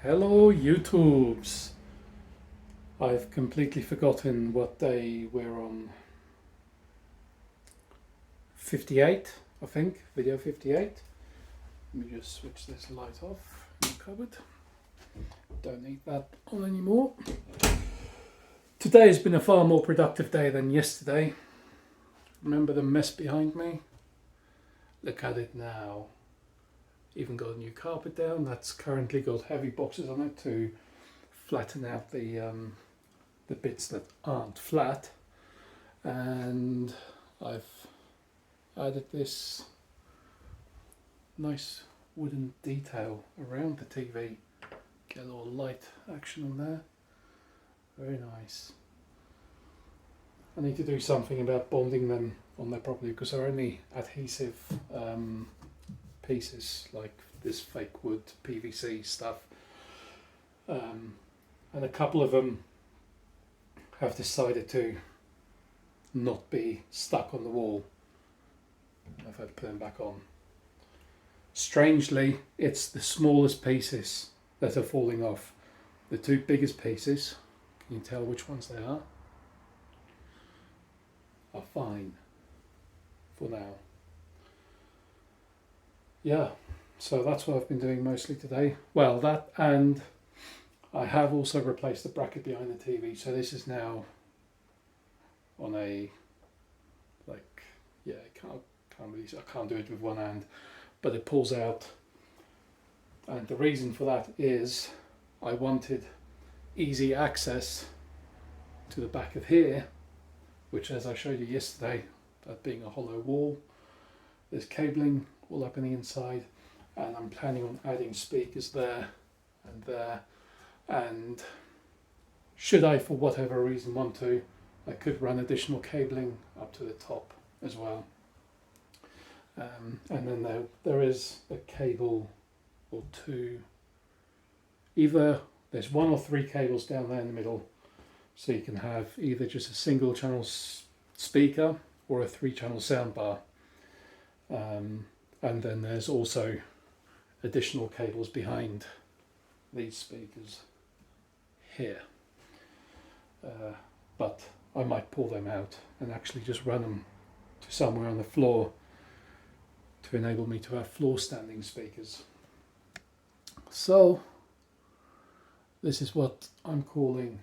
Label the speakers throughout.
Speaker 1: Hello, YouTubes. I've completely forgotten what day we're on. 58, I think. Video 58. Let me just switch this light off in the cupboard. Don't need that on anymore. Today has been a far more productive day than yesterday. Remember the mess behind me? Look at it now. Even got a new carpet down. That's currently got heavy boxes on it to flatten out the bits that aren't flat, and I've added this nice wooden detail around the TV. Get a little light action on there. Very nice. I need to do something about bonding them on there properly because they're only adhesive pieces like this fake wood PVC stuff, and a couple of them have decided to not be stuck on the wall. I've had to put them back on. Strangely, it's the smallest pieces that are falling off. The two biggest pieces, can you tell which ones they are fine for now. Yeah, so that's what I've been doing mostly today. Well, that, and I have also replaced the bracket behind the TV, so this is now on a, like, yeah, I can't do it with one hand, but it pulls out. And the reason for that is I wanted easy access to the back of here, which, as I showed you yesterday, that being a hollow wall, there's cabling all up in the inside, and I'm planning on adding speakers there and there, and should I for whatever reason want to, I could run additional cabling up to the top as well. And then there is a cable or two, either there's one or three cables down there in the middle, so you can have either just a single channel speaker or a 3-channel soundbar. And then there's also additional cables behind these speakers here. But I might pull them out and actually just run them to somewhere on the floor to enable me to have floor standing speakers. So this is what I'm calling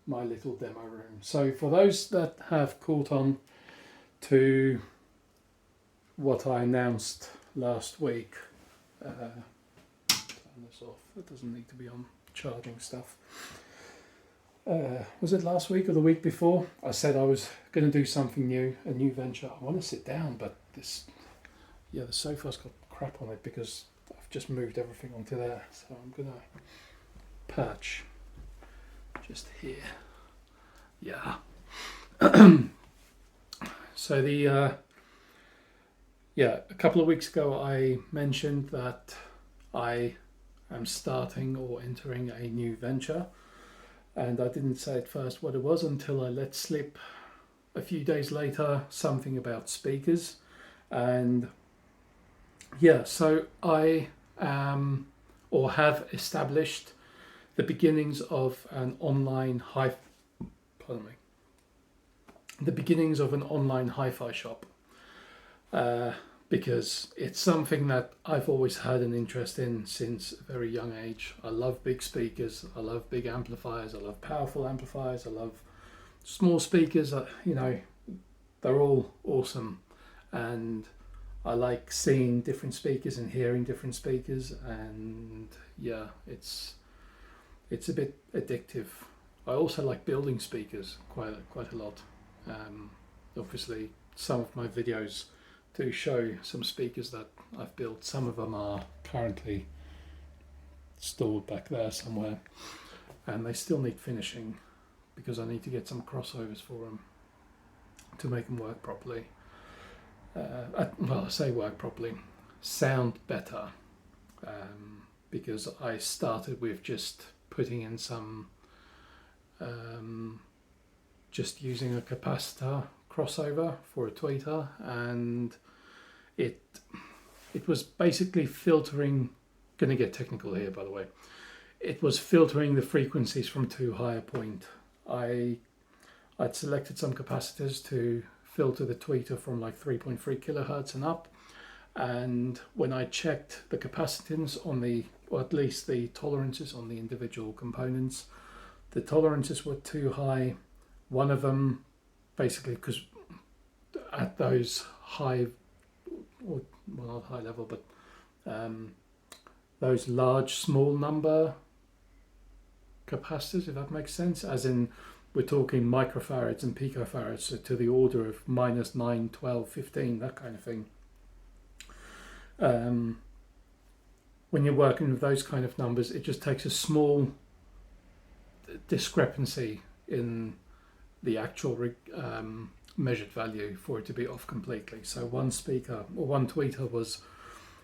Speaker 1: my little demo room. So for those that have caught on to what I announced last week, turn this off, it doesn't need to be on charging stuff. Was it last week or the week before? I said I was going to do something new, a new venture. I want to sit down, but the sofa's got crap on it because I've just moved everything onto there. So I'm going to perch just here. Yeah. So a couple of weeks ago I mentioned that I am starting or entering a new venture, and I didn't say at first what it was until I let slip a few days later something about speakers. And so I am or have established the beginnings of an online hi-fi shop, because it's something that I've always had an interest in since a very young age. I love big speakers, I love big amplifiers, I love powerful amplifiers, I love small speakers. They're all awesome, and I like seeing different speakers and hearing different speakers, and it's a bit addictive. I also like building speakers quite a lot. Obviously, some of my videos do show some speakers that I've built. Some of them are currently stored back there somewhere, and they still need finishing because I need to get some crossovers for them to make them work properly. I say work properly, sound better, because I started with just putting in some, just using a capacitor crossover for a tweeter, and it was basically filtering. Going to get technical here, by the way. it was filtering the frequencies from too high a point. I'd selected some capacitors to filter the tweeter from like 3.3 kilohertz and up. And when I checked the capacitance on the, or at least the tolerances on the individual components, the tolerances were too high. One of them, basically, because at those high, or well, not high level, but those large small number capacitors, if that makes sense, as in we're talking microfarads and picofarads, so to the order of minus 9, 12, 15, that kind of thing. When you're working with those kind of numbers, it just takes a small discrepancy in the actual measured value for it to be off completely. So one speaker or one tweeter was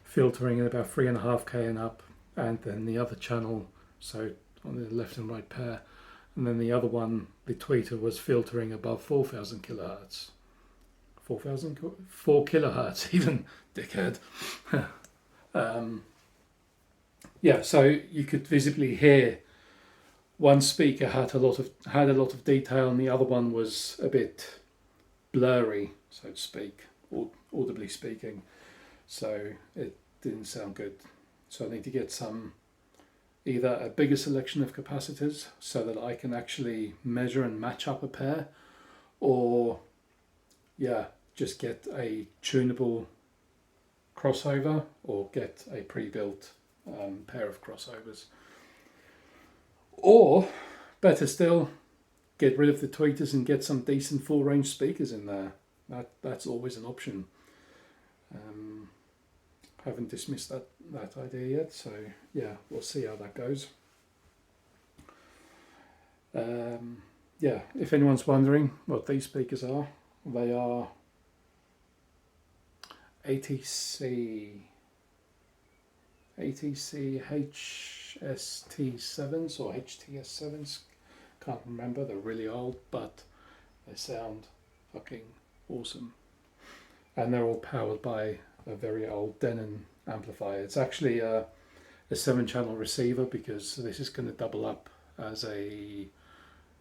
Speaker 1: filtering at about 3.5K and up, and then the other channel, so on the left and right pair, and then the other one, the tweeter, was filtering above 4,000 kilohertz. 4 kilohertz, even, dickhead. Yeah, so you could visibly hear one speaker had a lot of detail, and the other one was a bit blurry, so to speak, audibly speaking. So it didn't sound good. So I need to get either a bigger selection of capacitors so that I can actually measure and match up a pair, or just get a tunable crossover, or get a pre-built pair of crossovers. Or, better still, get rid of the tweeters and get some decent full range speakers in there. That's always an option. Haven't dismissed that idea yet, so yeah, we'll see how that goes. If anyone's wondering what these speakers are, they are ATC HST7s or HTS7s. Can't remember, they're really old, but they sound fucking awesome. And they're all powered by a very old Denon amplifier. It's actually a 7-channel receiver, because this is going to double up as a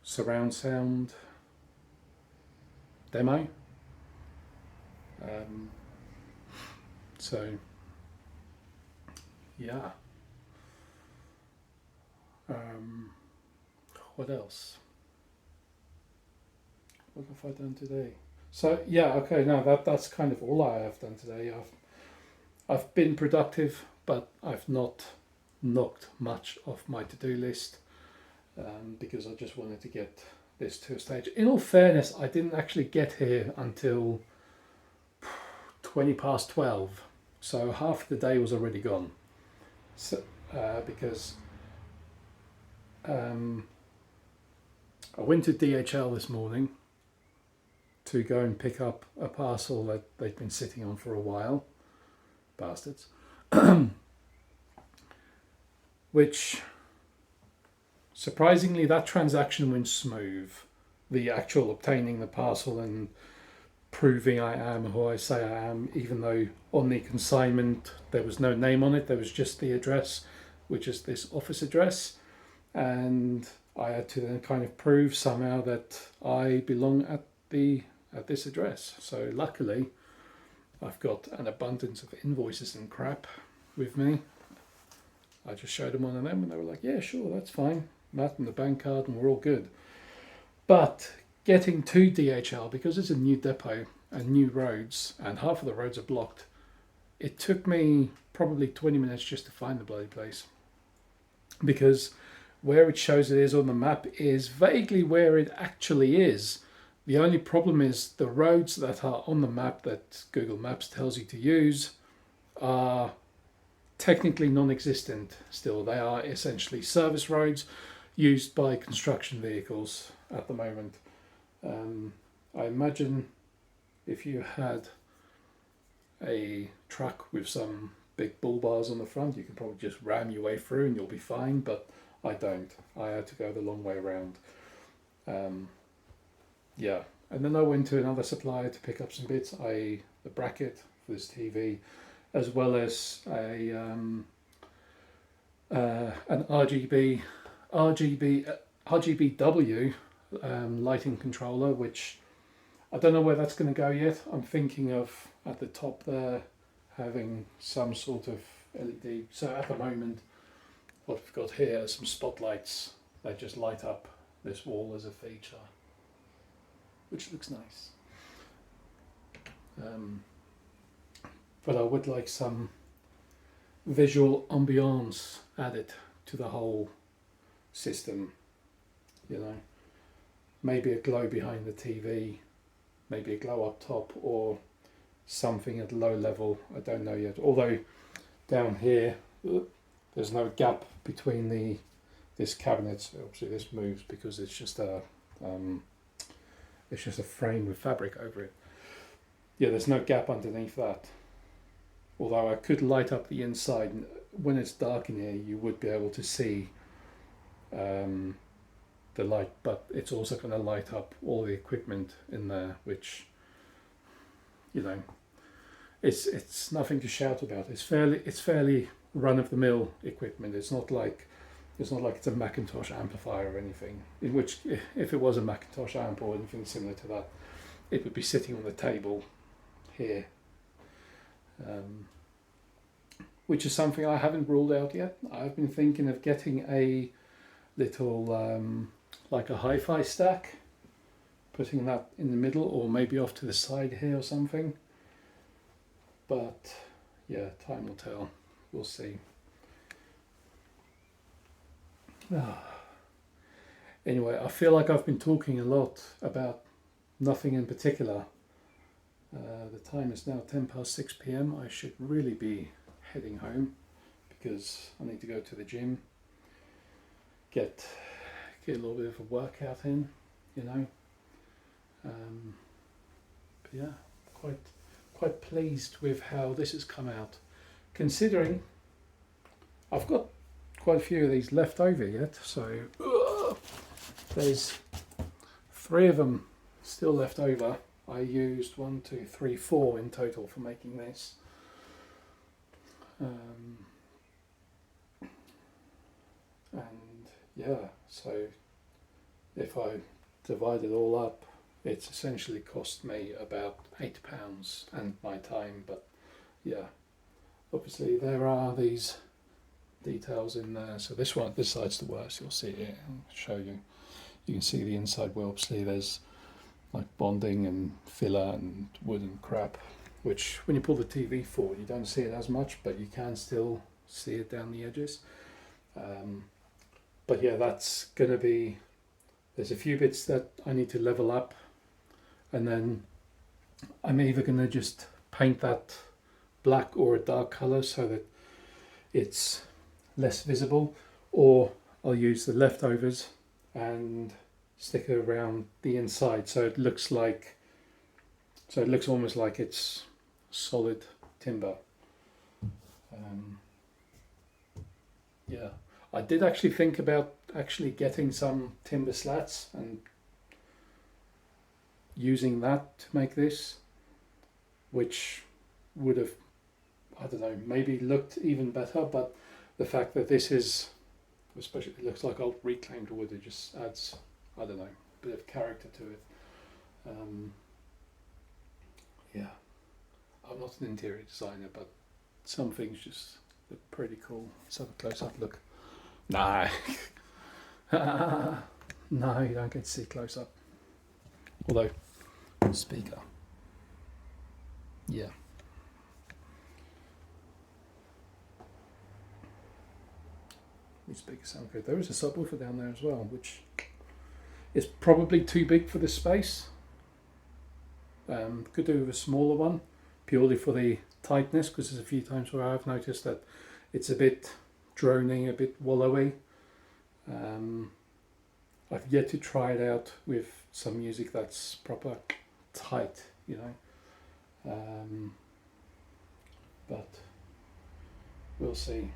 Speaker 1: surround sound demo. So yeah. What else? What have I done today? So yeah, okay, now that's kind of all I have done today. I've been productive, but I've not knocked much off my to-do list, because I just wanted to get this to a stage. In all fairness, I didn't actually get here until 20 past 12, so half the day was already gone. So because I went to DHL this morning to go and pick up a parcel that they'd been sitting on for a while, bastards. Which, surprisingly, that transaction went smooth. The actual obtaining the parcel and proving I am who I say I am, even though on the consignment there was no name on it, there was just the address, which is this office address, and I had to then kind of prove somehow that I belong at this address. So luckily I've got an abundance of invoices and crap with me. I just showed them one of them and they were like, yeah, sure, that's fine, that and the bank card, and we're all good. But getting to DHL, because it's a new depot and new roads, and half of the roads are blocked, it took me probably 20 minutes just to find the bloody place. Because where it shows it is on the map is vaguely where it actually is. The only problem is the roads that are on the map that Google Maps tells you to use are technically non-existent still. They are essentially service roads used by construction vehicles at the moment. I imagine if you had a truck with some big bull bars on the front, you can probably just ram your way through and you'll be fine, but I don't. I had to go the long way around. And then I went to another supplier to pick up some bits, i.e. the bracket for this TV, as well as a an RGBW lighting controller, which I don't know where that's going to go yet. I'm thinking of at the top there having some sort of LED. So at the moment, what we've got here are some spotlights that just light up this wall as a feature, which looks nice. But I would like some visual ambiance added to the whole system, you know. Maybe a glow behind the TV, maybe a glow up top, or something at low level. I don't know yet. Although down here there's no gap between this cabinet. So obviously this moves because it's just a frame with fabric over it. Yeah, there's no gap underneath that. Although I could light up the inside. When it's dark in here, you would be able to see the light, but it's also going to light up all the equipment in there, which, you know, it's nothing to shout about. It's fairly run of the mill equipment. It's not like it's a Macintosh amplifier or anything. In which, if it was a Macintosh amp or anything similar to that, it would be sitting on the table here. Which is something I haven't ruled out yet. I've been thinking of getting a little like a hi-fi stack, putting that in the middle or maybe off to the side here or something. But yeah, time will tell. We'll see. Anyway, I feel like I've been talking a lot about nothing in particular. The time is now 6 p.m. I should really be heading home because I need to go to the gym, get a little bit of a workout in, you know. But yeah, quite pleased with how this has come out, considering I've got quite a few of these left over yet. So there's 3 of them still left over. I used 1, 2, 3, 4 in total for making this. And yeah, so if I divide it all up, it's essentially cost me about £8 and my time. But yeah, obviously there are these details in there. So this side's the worst. You'll see it. I'll show you. You can see the inside where obviously there's like bonding and filler and wood and crap, which when you pull the TV forward you don't see it as much, but you can still see it down the edges. But yeah, that's going to be, there's a few bits that I need to level up, and then I'm either going to just paint that black or a dark colour so that it's less visible, or I'll use the leftovers and stick it around the inside so it looks almost like it's solid timber. Yeah, I did actually think about getting some timber slats and using that to make this, which would have, I don't know, maybe looked even better, but the fact that this is, especially it looks like old reclaimed wood, it just adds, I don't know, a bit of character to it. Yeah, I'm not an interior designer, but some things just look pretty cool. Let's have a close-up look. No, no, you don't get to see close-up. Although, speaker, yeah. These speakers sound good. There is a subwoofer down there as well, which is probably too big for this space. Could do with a smaller one, purely for the tightness, because there's a few times where I've noticed that it's a bit droning, a bit wallowy. I've yet to try it out with some music that's proper tight, you know. But we'll see.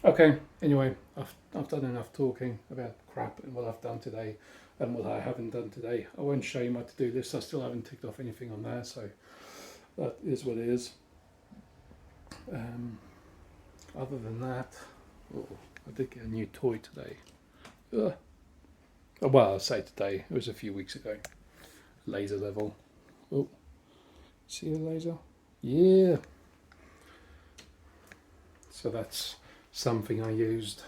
Speaker 1: Okay, anyway, I've done enough talking about crap and what I've done today and what I haven't done today. I won't show you my to-do list. I still haven't ticked off anything on there, so that is what it is. other than that, oh, I did get a new toy today. Ugh. Well, I say today, it was a few weeks ago. Laser level. Oh, see the laser? Yeah. So that's something I used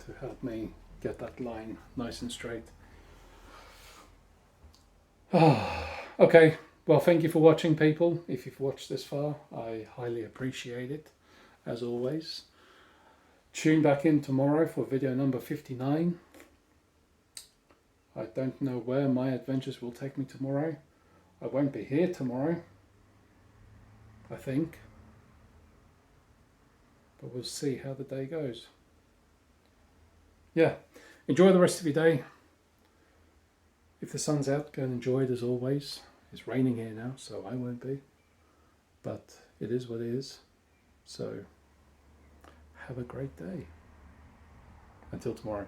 Speaker 1: to help me get that line nice and straight. Okay, well, thank you for watching, people. If you've watched this far, I highly appreciate it, as always. Tune back in tomorrow for video number 59. I don't know where my adventures will take me tomorrow. I won't be here tomorrow, I think. But we'll see how the day goes. Yeah, enjoy the rest of your day. If the sun's out, go and enjoy it as always. It's raining here now, so I won't be. But it is what it is. So have a great day. Until tomorrow.